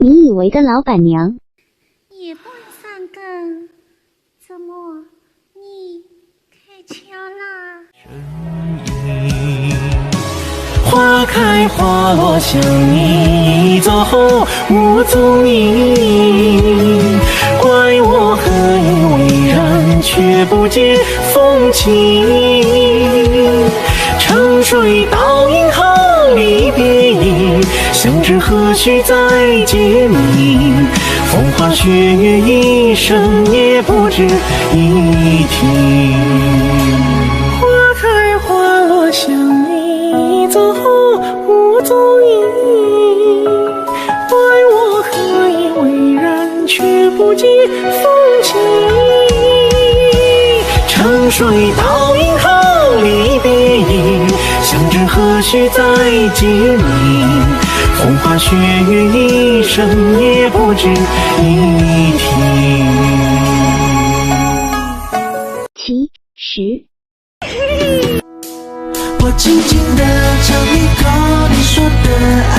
你以为的老板娘。夜半三更，怎么你开窍啦？花开花落想你，走后无踪影。怪我何以为然，却不解风情。沉睡倒影后离别影，相知何须再结明。风花雪月一生也不值一听。花开花落想你，走后无踪影。怪我何以为然，却不解风情。沉睡倒影后离别影，相知何须再结明。风花雪月一生也不值一听。其实我轻轻地唱一口你说的爱